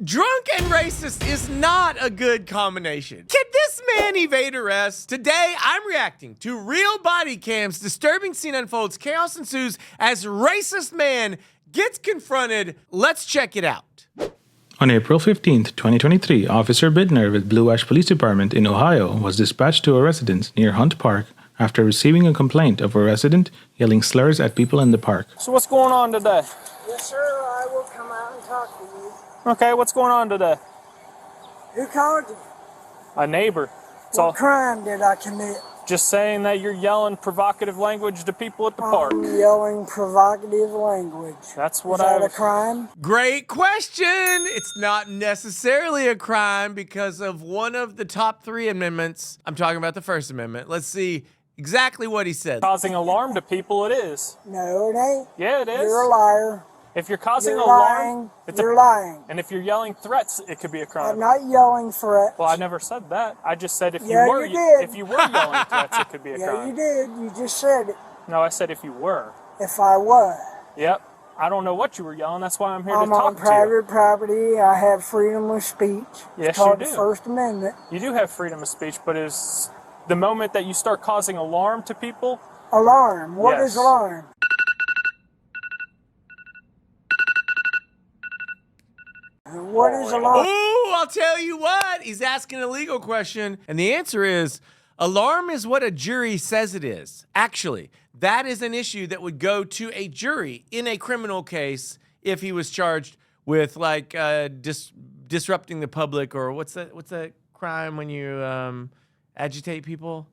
Drunk and racist is not a good combination. Can this man evade arrest? Today, I'm reacting to real body cams. Disturbing scene unfolds. Chaos ensues as racist man gets confronted. Let's check it out. On April 15th, 2023, Officer Bitner with Blue Ash Police Department in Ohio was dispatched to a residence near Hunt Park after receiving a complaint of a resident yelling slurs at people in the park. So what's going on today? Yes, sir. I will come out and talk to you. Okay, what's going on today? Who called you? A neighbor. What crime did I commit? Just saying that you're yelling provocative language to people at the park. I'm yelling provocative language. That's what Is that a crime? Great question. It's not necessarily a crime because of one of the top 3 amendments. I'm talking about the First Amendment. Let's see exactly what he said. Causing alarm to people, it is. No, it ain't. Yeah, it is. You're a liar. If you're causing You're alarm, lying. You're lying. And if you're yelling threats, it could be a crime. I'm not yelling threats. Well, I never said that. I just said if Yeah, you were you did. if you were yelling threats, it could be a Yeah, crime. you did. You just said it. No, I said if you were. If I was. Yep. I don't know what you were yelling. That's why I'm here to I'm on talk to private property. I have freedom of speech. Yes, It's called you the do. First Amendment. you. You do have freedom of speech, but is the moment that you start causing alarm to people. Alarm. What is Yes. alarm? What is alarm? Ooh, I'll tell you what. He's asking a legal question. And the answer is alarm is what a jury says it is. Actually, that is an issue that would go to a jury in a criminal case if he was charged with like disrupting the public, or what's that crime when you agitate people?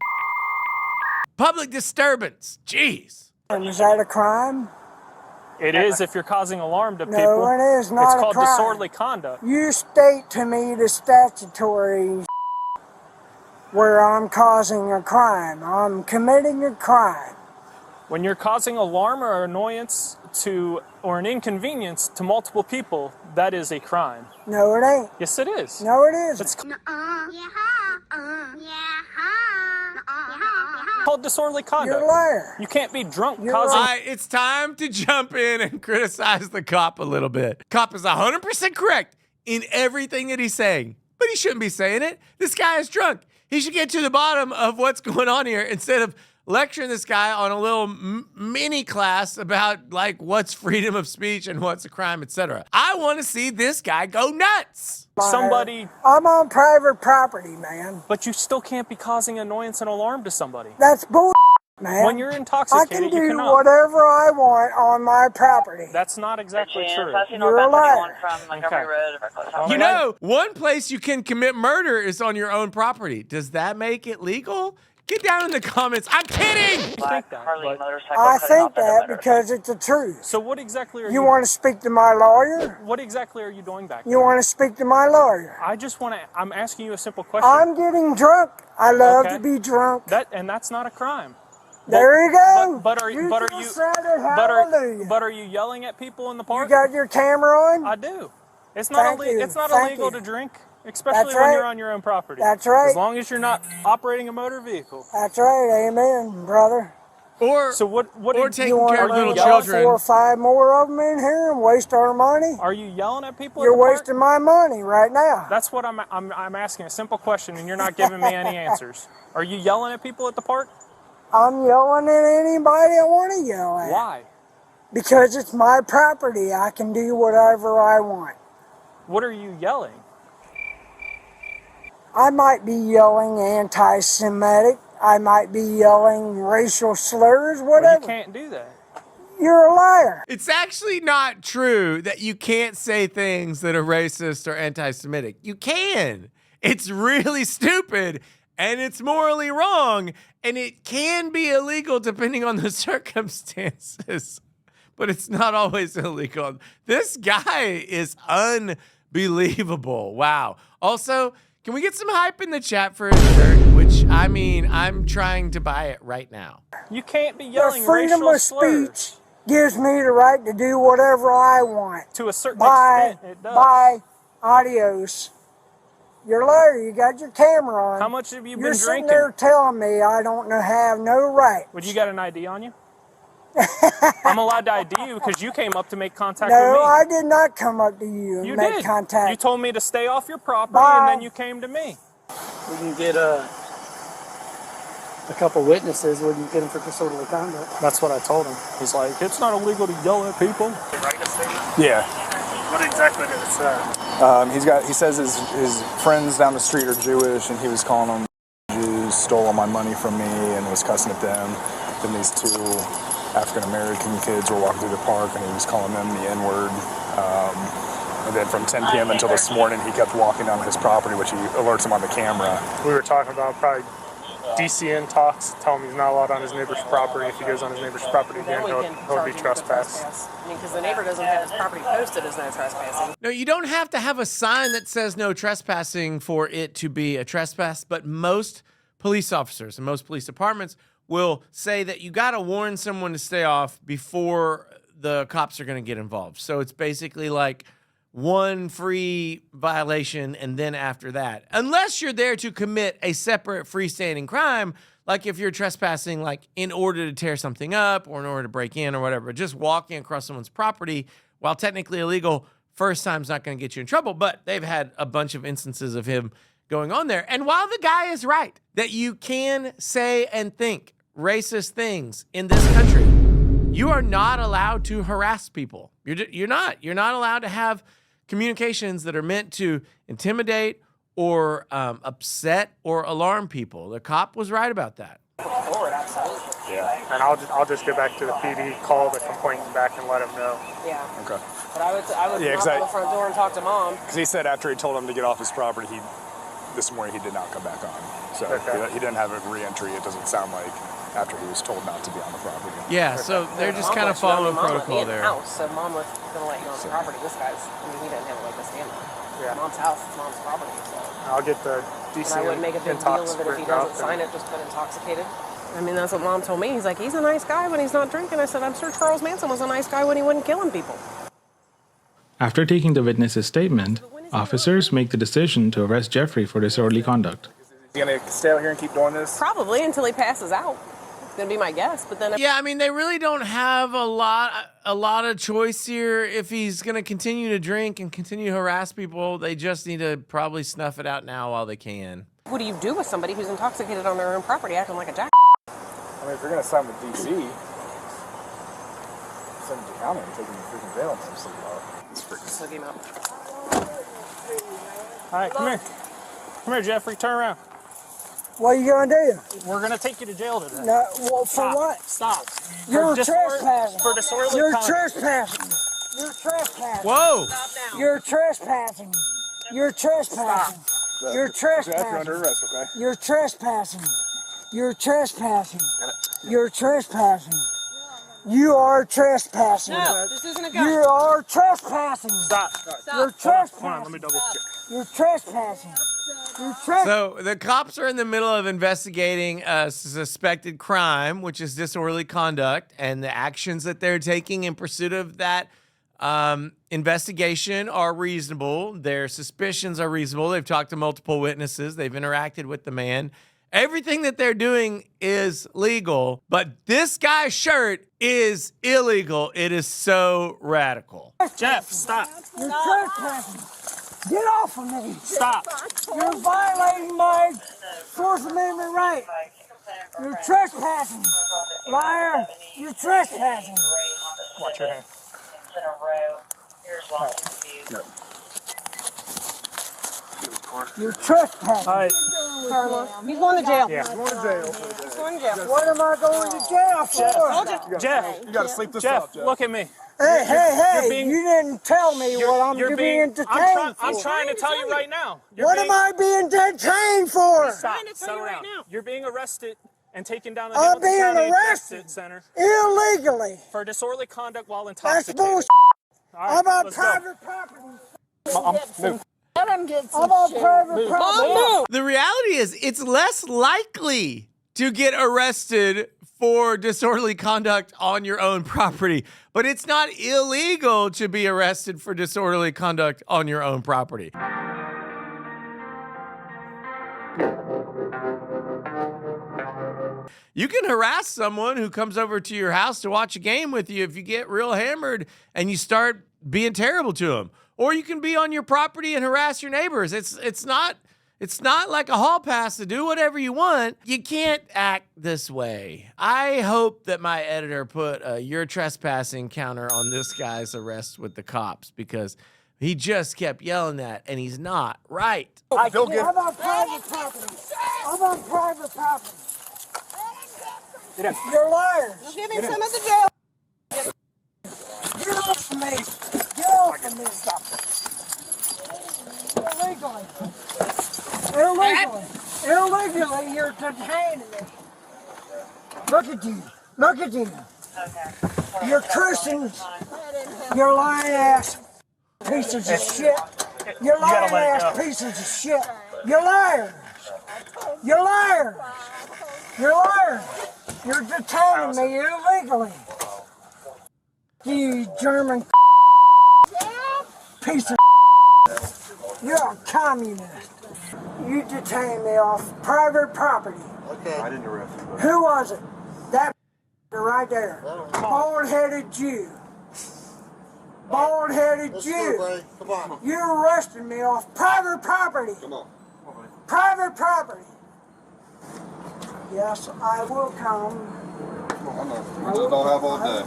Public disturbance. Jeez. Is that a crime? It is if you're causing alarm to people. No, it is not It's a called crime. disorderly conduct. You state to me the statutory where I'm causing a crime. I'm committing a crime. When you're causing alarm or annoyance to or an inconvenience to multiple people, that is a crime. No, it ain't. Yes, it is. No, it isn't. It's called disorderly conduct. You're a liar. You can't be drunk You're causing. All right, it's time to jump in and criticize the cop a little bit. Cop is 100% correct in everything that he's saying, but he shouldn't be saying it. This guy is drunk. He should get to the bottom of what's going on here instead of lecturing this guy on a little mini class about like what's freedom of speech and what's a crime, etc. I want to see this guy go nuts. Somebody, I'm on private property, man. but you still can't be causing annoyance and alarm to somebody. That's bull, man. When you're I intoxicated, can you do cannot. whatever I want on my property. That's not exactly true. You're a liar. Okay. You know, one place you can commit murder is on your own property. Does that make it legal? Get down in the comments. I'm kidding. You think that, but- I think that because it's the truth. So what exactly are You want to speak to my lawyer? What exactly are you doing back there? You want to speak to my lawyer? I just want to. I'm asking you a simple question. I'm getting drunk. I love Okay. to be drunk. That's not a crime. There you go. But are you? just said it. Hallelujah. But are you yelling at people in the You park? got your camera on? I do. It's not Thank you. It's not Thank illegal you. to drink, especially That's when right. you're on your own property. That's right. As long as you're not operating a motor vehicle. That's right. Amen, brother. Or So what? or did- taking You want care to of little bring about children. 4 or 5 more of them in here and waste our money? Are you yelling at people? You're at the park? wasting my money right now. That's what I'm asking a simple question, and you're not giving me any answers. Are you yelling at people at the park? I'm yelling at anybody I want to yell at. Why? Because it's my property. I can do whatever I want. What are you yelling? I might be yelling anti-Semitic. I might be yelling racial slurs, Well, whatever. you can't do that. You're a liar. It's actually not true that you can't say things that are racist or anti-Semitic. You can. It's really stupid and it's morally wrong and it can be illegal depending on the circumstances, but it's not always illegal. This guy is unbelievable. Wow. Also, can we get some hype in the chat for his shirt? Which, I mean, I'm trying to buy it right now. You can't be The yelling freedom racial of slurs. speech gives me the right to do whatever I want. To a certain Bye. extent, it does. Bye. Adios. You're a liar. You got your camera on. How much have you You're been sitting drinking? there telling me I don't have no right. Would you got an ID on you? I'm allowed to ID you because you came up to make contact No, with me. I did not come up to you and You make did. contact. You told me to stay off your property, Bye. and then you came to me. We can get a couple witnesses. We can get them for disorderly conduct. That's what I told him. He's like, it's not illegal to yell at people. Yeah. What exactly did it say? He says his friends down the street are Jewish, and he was calling them Jews, stole all my money from me, and was cussing at them. Then these two African-American kids were walking through the park, and he was calling them the N-word. And then from 10 p.m. until this morning, he kept walking on his property, which he alerts him on the camera. We were talking about probably DCN talks, tell him he's not allowed on his neighbor's property. If he goes on his neighbor's property again, he'll be trespassed. I mean, because the neighbor doesn't have his property posted as no trespassing. No, you don't have to have a sign that says no trespassing for it to be a trespass, but most police officers and most police departments will say that you got to warn someone to stay off before the cops are going to get involved. So it's basically like one free violation, and then after that, unless you're there to commit a separate freestanding crime, like if you're trespassing like in order to tear something up or in order to break in or whatever, just walking across someone's property, while technically illegal, first time's not going to get you in trouble. But they've had a bunch of instances of him going on there. And while the guy is right that you can say and think racist things in this country, you are not allowed to harass people. You're not allowed to have communications that are meant to intimidate or upset or alarm people. The cop was right about that. Yeah. And I'll just go back to the PD, call the complainant back, and let him know. Yeah. Okay. But I would knock on the front door and talk to mom. Because he said after he told him to get off his property, this morning he did not come back on. So he didn't have a re-entry, it doesn't sound like, after he was told not to be on the property. Yeah, so they're just kind of following protocol there. House, so mom was going to let you on the property. This guy's, I mean, he didn't have it like this stand on. Yeah. Mom's house, it's mom's property. So. I'll get the But I wouldn't make a big deal of it if he doesn't sign it, just put intoxicated. I mean, that's what mom told me. He's like, he's a nice guy when he's not drinking. I said, I'm sure Charles Manson was a nice guy when he wasn't killing people. After taking the witness's statement, officers make the decision to arrest Jeffrey for disorderly conduct. Is he going to stay out here and keep doing this? Probably until he passes out. It's going to be my guess. But then, Yeah, I mean, they really don't have a lot of choice here. If he's going to continue to drink and continue to harass people, they just need to probably snuff it out now while they can. what do you do with somebody who's intoxicated on their own property acting like a jack? I mean, if you're going to sign with DC, send him to county and take him to freaking jail and some Just look him up. All right, come here. Come here, Jeffrey. Turn around. What are you gonna do? We're going to take you to jail today. No, well, for Stop. what? Stop. You're For trespassing. For disorderly You're conduct. trespassing. You're trespassing. Whoa! Stop now. You're trespassing. You're trespassing. You're Jeff, you're under trespassing. arrest, okay? You're trespassing. You're trespassing. You're trespassing. You are trespassing. No, this isn't a You gun. are trespassing. Stop. You're Hold on, let trespassing. me double check. You're trespassing. You're trespassing. So the cops are in the middle of investigating a suspected crime, which is disorderly conduct, and the actions that they're taking in pursuit of that investigation are reasonable. Their suspicions are reasonable. They've talked to multiple witnesses. They've interacted with the man. Everything that they're doing is legal, but this guy's shirt is illegal. It is so radical. Jeff, stop. You're trespassing. Get off of me. Stop. You're violating my Fourth Amendment right. You're trespassing. Liar. You're trespassing. Watch your hand. You're trespassing. All right. He's going to jail. Yeah. He's going to jail. What am I going to jail for? Jeff, You gotta sleep this Jeff, up, Jeff. look at me. Hey, being- you didn't tell me what I'm being entertained I'm for. trying to tell you right now. What am I being detained for? Stop. Settle down. You're being arrested and taken down to I'm Hamilton being County arrested. Justice Center Illegally. for disorderly conduct while That's intoxicated. bullshit. All right, I'm on let's go. private property. Move. I'm on private property. The reality is it's less likely to get arrested for disorderly conduct on your own property, but it's not illegal to be arrested for disorderly conduct on your own property. You can harass someone who comes over to your house to watch a game with you if you get real hammered and you start being terrible to them. Or you can be on your property and harass your neighbors. It's not like a hall pass to do whatever you want. You can't act this way. I hope that my editor put a "you're trespassing" counter on this guy's arrest with the cops, because he just kept yelling that, and he's not right. How about private property? How about private property? You're liars. Give him some of the jail. Get off of me. Get off of me. Illegally, you're detaining me. Look at you. Look at you. You're Christians. You're lying ass pieces of shit. You're lying ass pieces of shit. You're liars. You're liars. You're liars. You're detaining me illegally. You German piece of. You're a communist. You detained me off private property. Okay. I didn't arrest you. Who was it? That right there. Bald-headed Jew. Bald-headed Jew. Come on. You arrested me off private property. Come on. Private property. Yes, I will come. I know. You just don't have all day.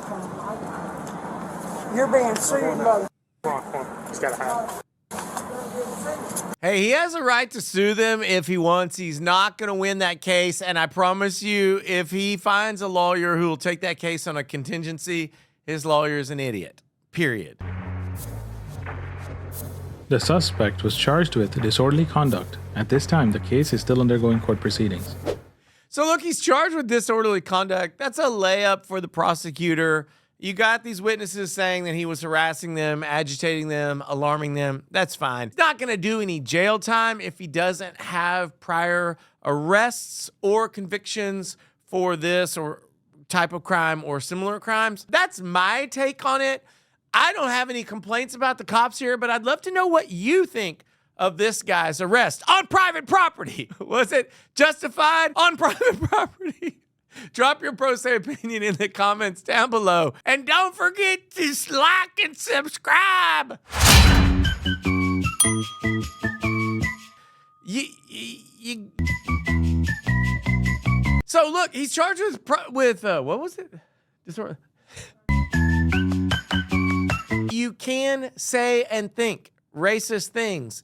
You're being sued, mother. He's got a hat. Hey, he has a right to sue them if he wants. He's not going to win that case. And I promise you, if he finds a lawyer who will take that case on a contingency, his lawyer is an idiot. Period. The suspect was charged with disorderly conduct. At this time, the case is still undergoing court proceedings. So look, he's charged with disorderly conduct. That's a layup for the prosecutor. You got these witnesses saying that he was harassing them, agitating them, alarming them. That's fine. He's not going to do any jail time if he doesn't have prior arrests or convictions for this or type of crime or similar crimes. That's my take on it. I don't have any complaints about the cops here, but I'd love to know what you think of this guy's arrest on private property. Was it justified on private property? Drop your pro se opinion in the comments down below. And don't forget to like and subscribe. So look, he's charged with what was it? Disorder. You can say and think racist things.